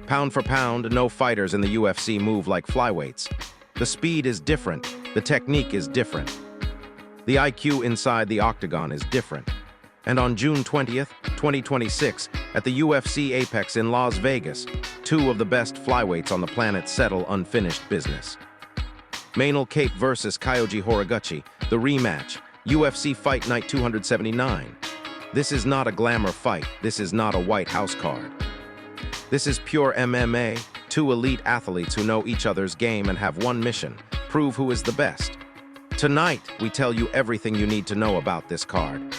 Pound for pound, no fighters in the UFC move like flyweights. The speed is different, the technique is different. The IQ inside the octagon is different. And on June 20th, 2026, at the UFC Apex in Las Vegas, two of the best flyweights on the planet settle unfinished business. Manel Kape versus Kyoji Horiguchi, the rematch, UFC Fight Night 279. This is not a glamour fight, this is not a White House card. This is pure MMA, two elite athletes who know each other's game and have one mission: prove who is the best. Tonight, we tell you everything you need to know about this card.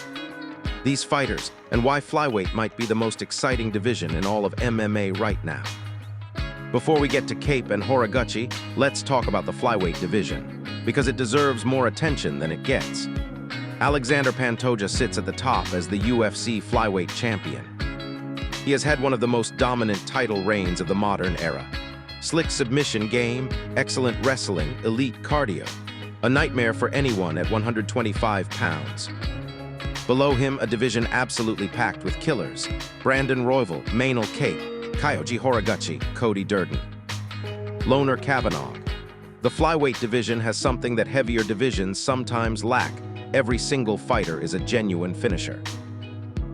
These fighters, and why flyweight might be the most exciting division in all of MMA right now. Before we get to Kape and Horiguchi, let's talk about the flyweight division, because it deserves more attention than it gets. Alexander Pantoja sits at the top as the UFC flyweight champion. He has had one of the most dominant title reigns of the modern era. Slick submission game, excellent wrestling, elite cardio. A nightmare for anyone at 125 pounds. Below him, a division absolutely packed with killers. Brandon Royval, Manel Kape, Kyoji Horiguchi, Cody Durden. Loner Kavanaugh. The flyweight division has something that heavier divisions sometimes lack. Every single fighter is a genuine finisher.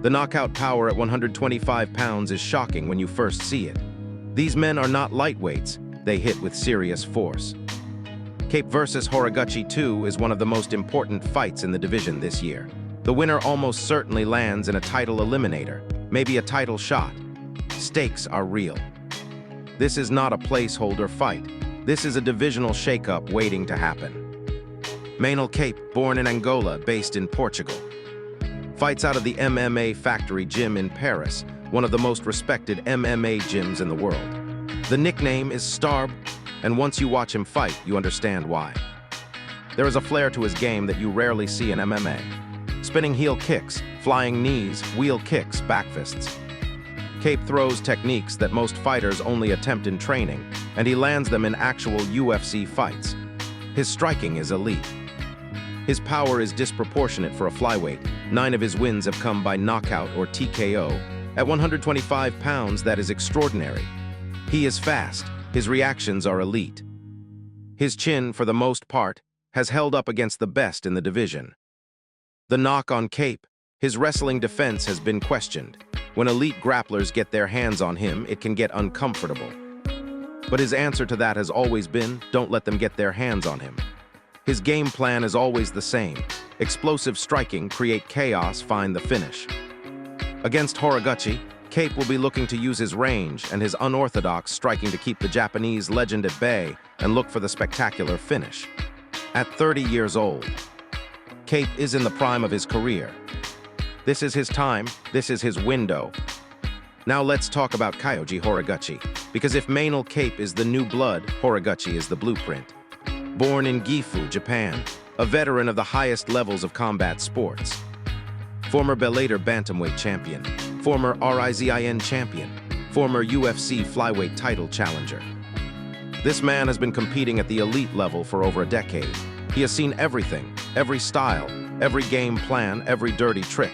The knockout power at 125 pounds is shocking when you first see it. These men are not lightweights, they hit with serious force. Kape versus Horiguchi 2 is one of the most important fights in the division this year. The winner almost certainly lands in a title eliminator, maybe a title shot. Stakes are real. This is not a placeholder fight. This is a divisional shakeup waiting to happen. Manel Kape, born in Angola, based in Portugal. Fights out of the MMA Factory Gym in Paris, one of the most respected MMA gyms in the world. The nickname is Starb, and once you watch him fight, you understand why. There is a flair to his game that you rarely see in MMA. Spinning heel kicks, flying knees, wheel kicks, back fists. Kape throws techniques that most fighters only attempt in training, and he lands them in actual UFC fights. His striking is elite. His power is disproportionate for a flyweight. 9 of his wins have come by knockout or TKO. At 125 pounds, that is extraordinary. He is fast. His reactions are elite. His chin, for the most part, has held up against the best in the division. The knock on Kape, his wrestling defense has been questioned. When elite grapplers get their hands on him, it can get uncomfortable. But his answer to that has always been, don't let them get their hands on him. His game plan is always the same. Explosive striking, create chaos, find the finish. Against Horiguchi, Kape will be looking to use his range and his unorthodox striking to keep the Japanese legend at bay and look for the spectacular finish. At 30 years old, Kape is in the prime of his career. This is his time, this is his window. Now let's talk about Kyoji Horiguchi, because if Manel Kape is the new blood, Horiguchi is the blueprint. Born in Gifu, Japan, a veteran of the highest levels of combat sports. Former Bellator bantamweight champion, former RIZIN champion, former UFC flyweight title challenger. This man has been competing at the elite level for over a decade. He has seen everything, every style, every game plan, every dirty trick.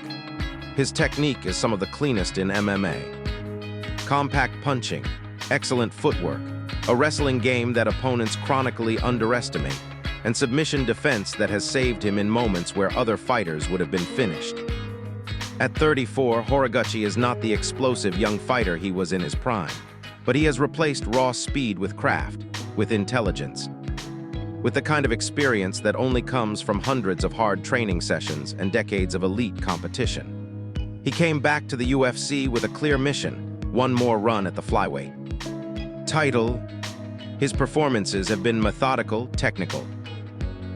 His technique is some of the cleanest in MMA. Compact punching, excellent footwork, a wrestling game that opponents chronically underestimate, and submission defense that has saved him in moments where other fighters would have been finished. At 34, Horiguchi is not the explosive young fighter he was in his prime, but he has replaced raw speed with craft, with intelligence, with the kind of experience that only comes from hundreds of hard training sessions and decades of elite competition. He came back to the UFC with a clear mission, one more run at the flyweight title. His performances have been methodical, technical,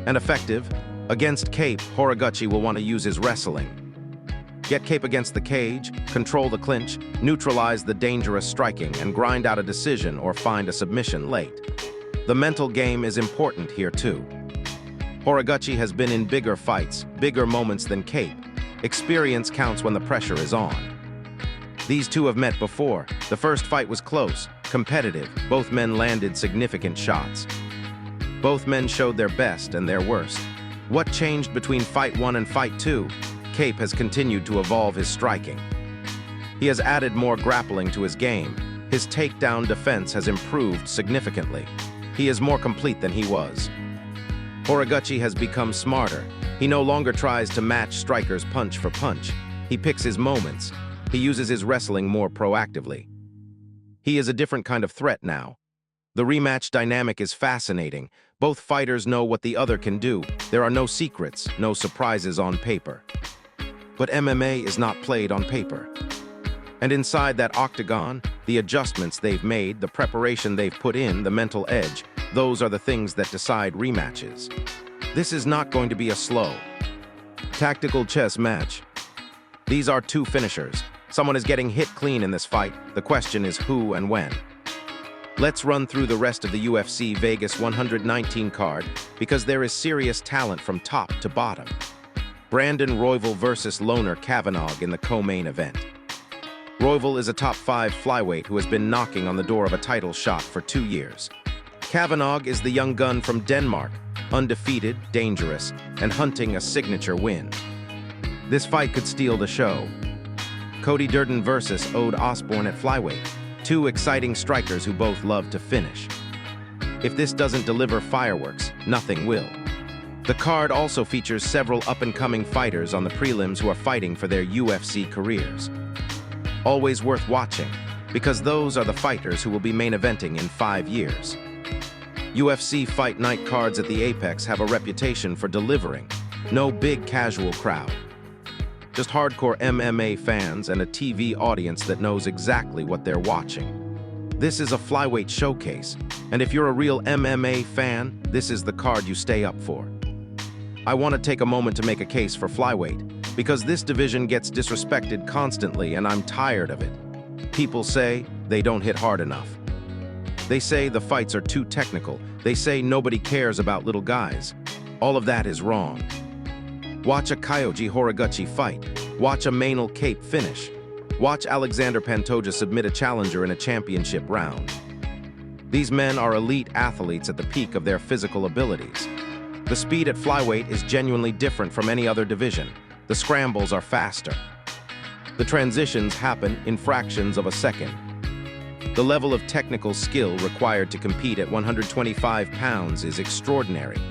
and effective. Against Kape, Horiguchi will want to use his wrestling. Get Kape against the cage, control the clinch, neutralize the dangerous striking, and grind out a decision or find a submission late. The mental game is important here too. Horiguchi has been in bigger fights, bigger moments than Kape. Experience counts when the pressure is on. These two have met before. The first fight was close, competitive. Both men landed significant shots. Both men showed their best and their worst. What changed between Fight 1 and Fight 2? Kape has continued to evolve his striking. He has added more grappling to his game. His takedown defense has improved significantly. He is more complete than he was. Horiguchi has become smarter. He no longer tries to match strikers punch for punch. He picks his moments. He uses his wrestling more proactively. He is a different kind of threat now. The rematch dynamic is fascinating. Both fighters know what the other can do. There are no secrets, no surprises on paper. But MMA is not played on paper. And inside that octagon, the adjustments they've made, the preparation they've put in, the mental edge, those are the things that decide rematches. This is not going to be a slow, tactical chess match. These are two finishers. Someone is getting hit clean in this fight. The question is who and when. Let's run through the rest of the UFC Vegas 119 card because there is serious talent from top to bottom. Brandon Royval versus Loner Kavanagh in the co-main event. Royval is a top 5 flyweight who has been knocking on the door of a title shot for 2 years. Kavanagh is the young gun from Denmark, undefeated, dangerous, and hunting a signature win. This fight could steal the show. Cody Durden versus Ode Osborne at flyweight. 2 exciting strikers who both love to finish. If this doesn't deliver fireworks, nothing will. The card also features several up-and-coming fighters on the prelims who are fighting for their UFC careers. Always worth watching, because those are the fighters who will be main eventing in 5 years. UFC Fight Night cards at the Apex have a reputation for delivering. No big casual crowd. Just hardcore MMA fans and a TV audience that knows exactly what they're watching. This is a flyweight showcase, and if you're a real MMA fan, this is the card you stay up for. I want to take a moment to make a case for flyweight, because this division gets disrespected constantly and I'm tired of it. People say they don't hit hard enough. They say the fights are too technical. They say nobody cares about little guys. All of that is wrong. Watch a Kyoji Horiguchi fight. Watch a Manel Kape finish. Watch Alexander Pantoja submit a challenger in a championship round. These men are elite athletes at the peak of their physical abilities. The speed at flyweight is genuinely different from any other division. The scrambles are faster. The transitions happen in fractions of a second. The level of technical skill required to compete at 125 pounds is extraordinary.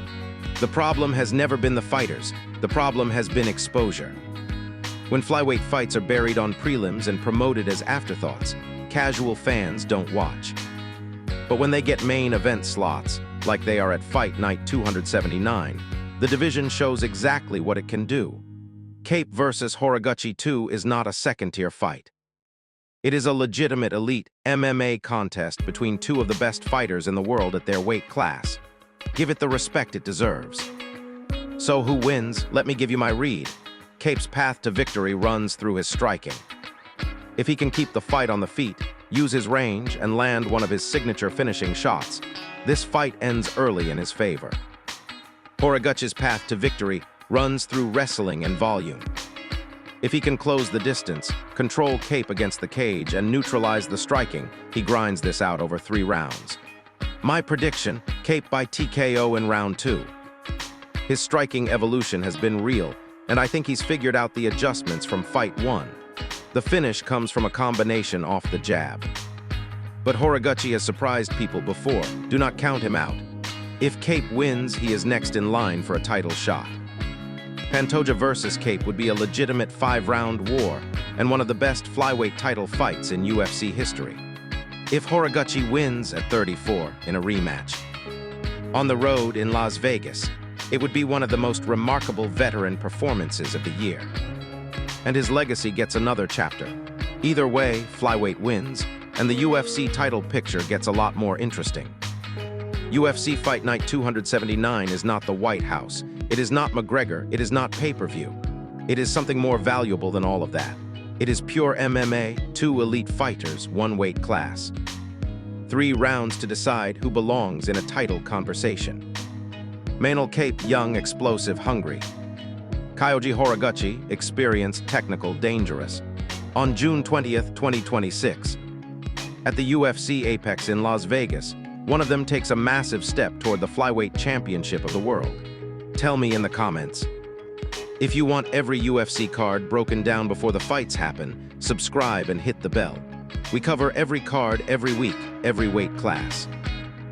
The problem has never been the fighters. The problem has been exposure. When flyweight fights are buried on prelims and promoted as afterthoughts, casual fans don't watch. But when they get main event slots, like they are at Fight Night 279, the division shows exactly what it can do. Kape versus Horiguchi 2 is not a second-tier fight. It is a legitimate elite MMA contest between 2 of the best fighters in the world at their weight class. Give it the respect it deserves. So who wins? Let me give you my read. Kape's path to victory runs through his striking. If he can keep the fight on the feet, use his range, and land one of his signature finishing shots, this fight ends early in his favor. Horiguchi's path to victory runs through wrestling and volume. If he can close the distance, control Kape against the cage, and neutralize the striking, he grinds this out over 3 rounds. My prediction, Kape by TKO in round 2. His striking evolution has been real, and I think he's figured out the adjustments from fight 1. The finish comes from a combination off the jab. But Horiguchi has surprised people before. Do not count him out. If Kape wins, he is next in line for a title shot. Pantoja versus Kape would be a legitimate 5-round war and one of the best flyweight title fights in UFC history. If Horiguchi wins at 34 in a rematch, on the road in Las Vegas, it would be one of the most remarkable veteran performances of the year. And his legacy gets another chapter. Either way, flyweight wins, and the UFC title picture gets a lot more interesting. UFC Fight Night 279 is not the White House. It is not McGregor. It is not pay-per-view. It is something more valuable than all of that. It is pure MMA, 2 elite fighters, 1 weight class. 3 rounds to decide who belongs in a title conversation. Manel Kape, young, explosive, hungry. Kyoji Horiguchi, experienced, technical, dangerous. On June 20th, 2026. At the UFC Apex in Las Vegas, one of them takes a massive step toward the flyweight championship of the world. Tell me in the comments. If you want every UFC card broken down before the fights happen, subscribe and hit the bell. We cover every card, every week, every weight class.